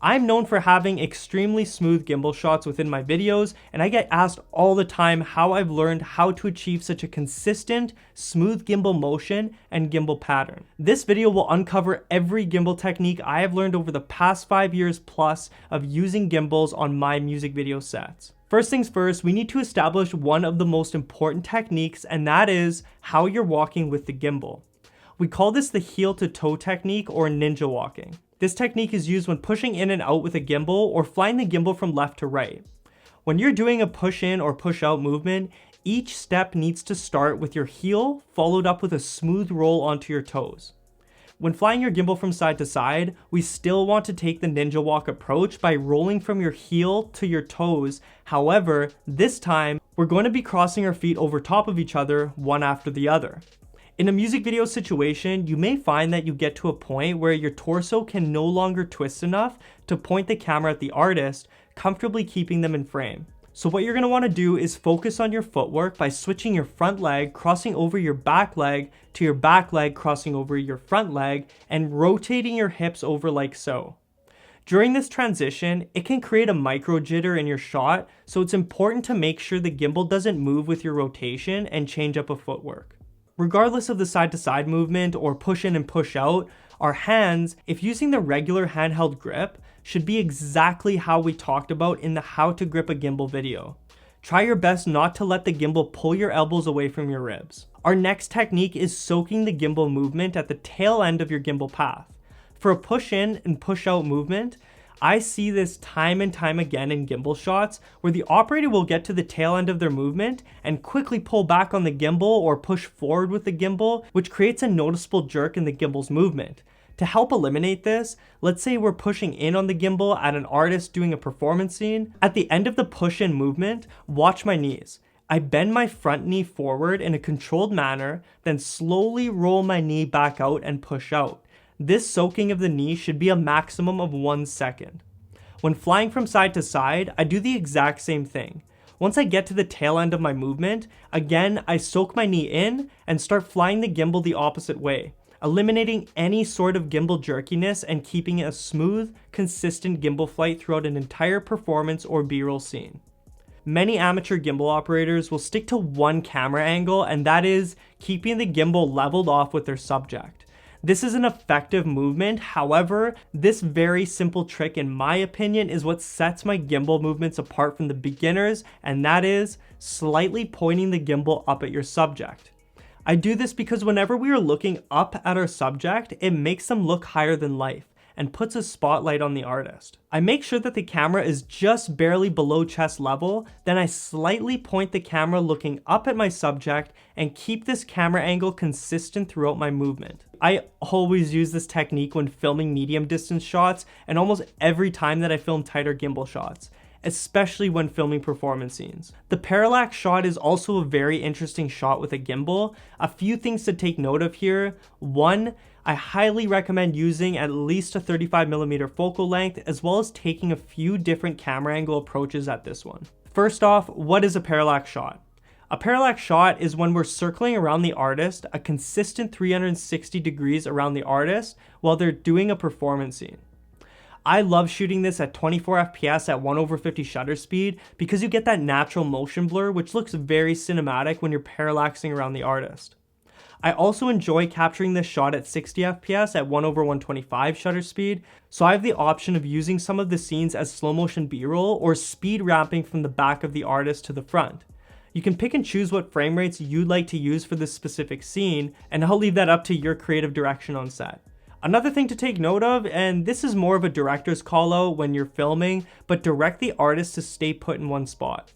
I'm known for having extremely smooth gimbal shots within my videos, and I get asked all the time how I've learned how to achieve such a consistent, smooth gimbal motion and gimbal pattern. This video will uncover every gimbal technique I have learned over the past 5 years plus of using gimbals on my music video sets. First things first, we need to establish one of the most important techniques, and that is how you're walking with the gimbal. We call this the heel to toe technique or ninja walking. This technique is used when pushing in and out with a gimbal or flying the gimbal from left to right. When you're doing a push in or push out movement, each step needs to start with your heel followed up with a smooth roll onto your toes. When flying your gimbal from side to side, we still want to take the ninja walk approach by rolling from your heel to your toes. However, this time, we're going to be crossing our feet over top of each other, one after the other. In a music video situation, you may find that you get to a point where your torso can no longer twist enough to point the camera at the artist, comfortably keeping them in frame. So what you're going to want to do is focus on your footwork by switching your front leg, crossing over your back leg, to your back leg crossing over your front leg, and rotating your hips over like so. During this transition, it can create a micro jitter in your shot, so it's important to make sure the gimbal doesn't move with your rotation and change up a footwork. Regardless of the side-to-side movement or push in and push out, our hands, if using the regular handheld grip, should be exactly how we talked about in the how to grip a gimbal video. Try your best not to let the gimbal pull your elbows away from your ribs. Our next technique is soaking the gimbal movement at the tail end of your gimbal path. For a push in and push out movement, I see this time and time again in gimbal shots where the operator will get to the tail end of their movement and quickly pull back on the gimbal or push forward with the gimbal, which creates a noticeable jerk in the gimbal's movement. To help eliminate this, let's say we're pushing in on the gimbal at an artist doing a performance scene. At the end of the push-in movement, watch my knees. I bend my front knee forward in a controlled manner, then slowly roll my knee back out and push out. This soaking of the knee should be a maximum of 1 second. When flying from side to side, I do the exact same thing. Once I get to the tail end of my movement, again I soak my knee in and start flying the gimbal the opposite way, eliminating any sort of gimbal jerkiness and keeping it a smooth, consistent gimbal flight throughout an entire performance or B-roll scene. Many amateur gimbal operators will stick to one camera angle, and that is keeping the gimbal leveled off with their subject. This is an effective movement, however, this very simple trick in my opinion is what sets my gimbal movements apart from the beginners, and that is slightly pointing the gimbal up at your subject. I do this because whenever we are looking up at our subject, it makes them look higher than life and puts a spotlight on the artist. I make sure that the camera is just barely below chest level, then I slightly point the camera looking up at my subject and keep this camera angle consistent throughout my movement. I always use this technique when filming medium distance shots and almost every time that I film tighter gimbal shots, especially when filming performance scenes. The Parallax Shot is also a very interesting shot with a gimbal. A few things to take note of here. 1, I highly recommend using at least a 35mm focal length, as well as taking a few different camera angle approaches at this one. First off, what is a parallax shot? A parallax shot is when we're circling around the artist a consistent 360 degrees around the artist while they're doing a performance scene. I love shooting this at 24 FPS at 1/50 shutter speed because you get that natural motion blur which looks very cinematic when you're parallaxing around the artist. I also enjoy capturing this shot at 60 FPS at 1/125 shutter speed, so I have the option of using some of the scenes as slow motion B-roll or speed ramping from the back of the artist to the front. You can pick and choose what frame rates you'd like to use for this specific scene, and I'll leave that up to your creative direction on set. Another thing to take note of, and this is more of a director's call out when you're filming, but direct the artist to stay put in one spot.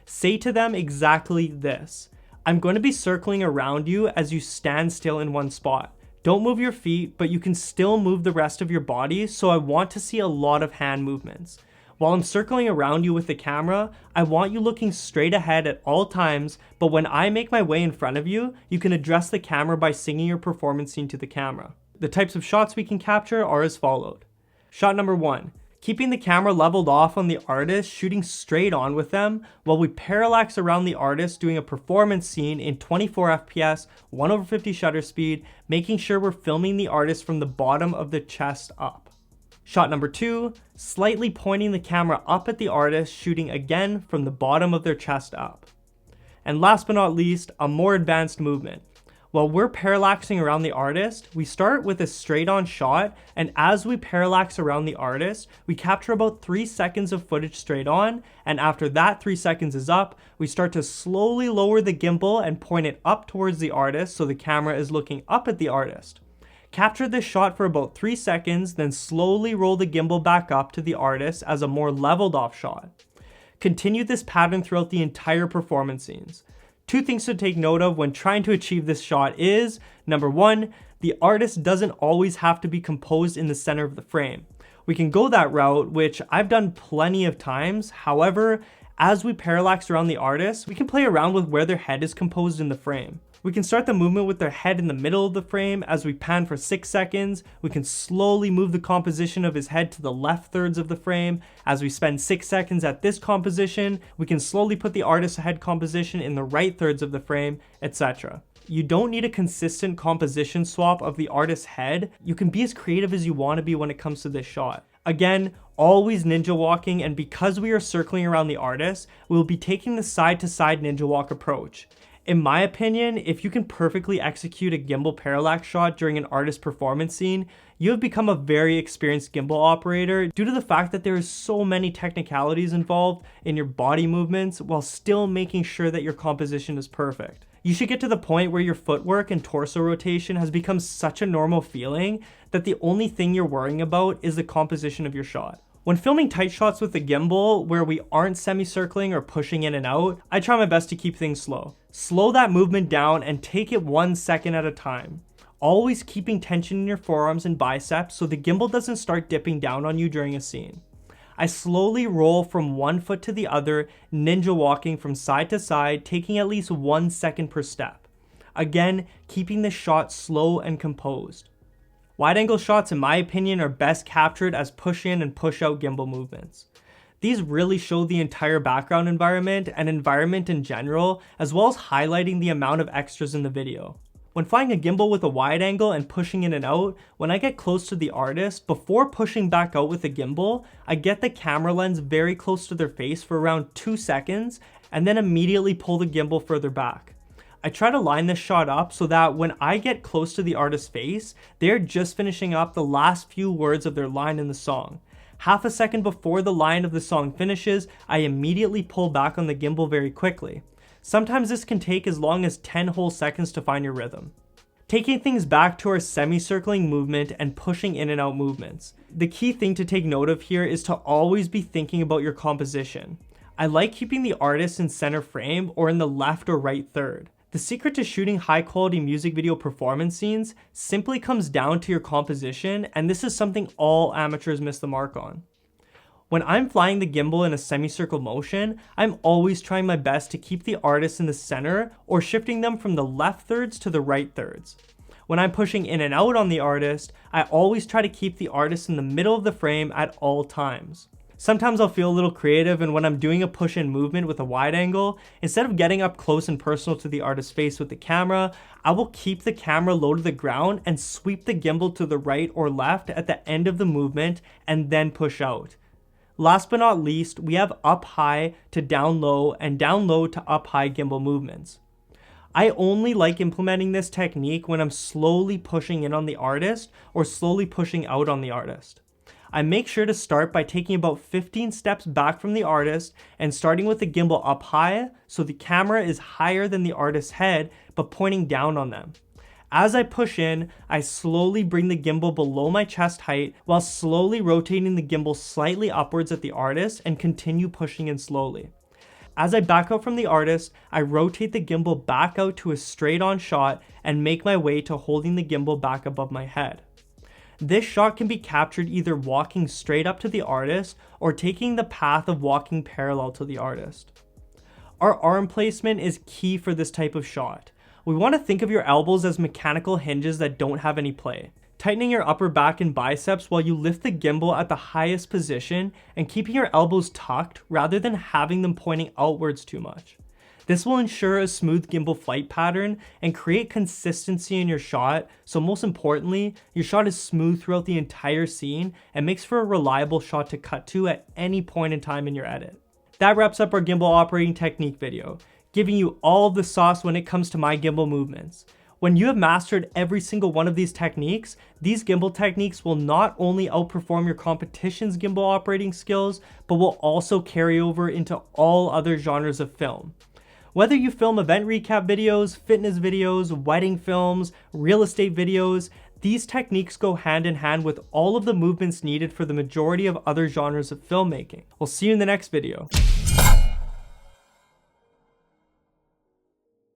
Say to them exactly this: I'm going to be circling around you as you stand still in one spot. Don't move your feet, but you can still move the rest of your body, so I want to see a lot of hand movements. While I'm circling around you with the camera, I want you looking straight ahead at all times, but when I make my way in front of you, you can address the camera by singing your performance scene to the camera. The types of shots we can capture are as followed. Shot number 1. Keeping the camera leveled off on the artist, shooting straight on with them, while we parallax around the artist doing a performance scene in 24 FPS, 1/50 shutter speed, making sure we're filming the artist from the bottom of the chest up. Shot number 2, slightly pointing the camera up at the artist, shooting again from the bottom of their chest up. And last but not least, a more advanced movement. While we're parallaxing around the artist, we start with a straight on shot, and as we parallax around the artist, we capture about 3 seconds of footage straight on, and after that 3 seconds is up, we start to slowly lower the gimbal and point it up towards the artist so the camera is looking up at the artist. Capture this shot for about 3 seconds, then slowly roll the gimbal back up to the artist as a more leveled off shot. Continue this pattern throughout the entire performance scenes. 2 things to take note of when trying to achieve this shot is, number 1, the artist doesn't always have to be composed in the center of the frame. We can go that route, which I've done plenty of times. However, as we parallax around the artist, we can play around with where their head is composed in the frame. We can start the movement with their head in the middle of the frame. As we pan for 6 seconds, we can slowly move the composition of his head to the left thirds of the frame. As we spend 6 seconds at this composition, we can slowly put the artist's head composition in the right thirds of the frame, etc. You don't need a consistent composition swap of the artist's head. You can be as creative as you want to be when it comes to this shot. Again, always ninja walking, and because we are circling around the artist, we'll be taking the side to side ninja walk approach. In my opinion, if you can perfectly execute a gimbal parallax shot during an artist performance scene, you have become a very experienced gimbal operator due to the fact that there is so many technicalities involved in your body movements while still making sure that your composition is perfect. You should get to the point where your footwork and torso rotation has become such a normal feeling that the only thing you're worrying about is the composition of your shot. When filming tight shots with the gimbal where we aren't semicircling or pushing in and out, I try my best to keep things slow. Slow that movement down and take it 1 second at a time. Always keeping tension in your forearms and biceps so the gimbal doesn't start dipping down on you during a scene. I slowly roll from one foot to the other, ninja walking from side to side, taking at least 1 second per step. Again, keeping the shot slow and composed. Wide-angle shots, in my opinion, are best captured as push-in and push-out gimbal movements. These really show the entire background environment and environment in general, as well as highlighting the amount of extras in the video. When flying a gimbal with a wide angle and pushing in and out, when I get close to the artist, before pushing back out with the gimbal, I get the camera lens very close to their face for around 2 seconds, and then immediately pull the gimbal further back. I try to line this shot up so that when I get close to the artist's face, they're just finishing up the last few words of their line in the song. Half a second before the line of the song finishes, I immediately pull back on the gimbal very quickly. Sometimes this can take as long as 10 whole seconds to find your rhythm. Taking things back to our semicircling movement and pushing in and out movements. The key thing to take note of here is to always be thinking about your composition. I like keeping the artist in center frame or in the left or right third. The secret to shooting high quality music video performance scenes simply comes down to your composition, and this is something all amateurs miss the mark on. When I'm flying the gimbal in a semicircle motion, I'm always trying my best to keep the artist in the center or shifting them from the left thirds to the right thirds. When I'm pushing in and out on the artist, I always try to keep the artist in the middle of the frame at all times. Sometimes I'll feel a little creative, and when I'm doing a push-in movement with a wide angle, instead of getting up close and personal to the artist's face with the camera, I will keep the camera low to the ground and sweep the gimbal to the right or left at the end of the movement and then push out. Last but not least, we have up high to down low and down low to up high gimbal movements. I only like implementing this technique when I'm slowly pushing in on the artist or slowly pushing out on the artist. I make sure to start by taking about 15 steps back from the artist and starting with the gimbal up high so the camera is higher than the artist's head but pointing down on them. As I push in, I slowly bring the gimbal below my chest height while slowly rotating the gimbal slightly upwards at the artist and continue pushing in slowly. As I back out from the artist, I rotate the gimbal back out to a straight on shot and make my way to holding the gimbal back above my head. This shot can be captured either walking straight up to the artist or taking the path of walking parallel to the artist. Our arm placement is key for this type of shot. We want to think of your elbows as mechanical hinges that don't have any play. Tightening your upper back and biceps while you lift the gimbal at the highest position and keeping your elbows tucked rather than having them pointing outwards too much. This will ensure a smooth gimbal flight pattern and create consistency in your shot, so most importantly, your shot is smooth throughout the entire scene and makes for a reliable shot to cut to at any point in time in your edit. That wraps up our gimbal operating technique video, giving you all of the sauce when it comes to my gimbal movements. When you have mastered every single one of these techniques, these gimbal techniques will not only outperform your competition's gimbal operating skills, but will also carry over into all other genres of film. Whether you film event recap videos, fitness videos, wedding films, real estate videos, these techniques go hand in hand with all of the movements needed for the majority of other genres of filmmaking. We'll see you in the next video.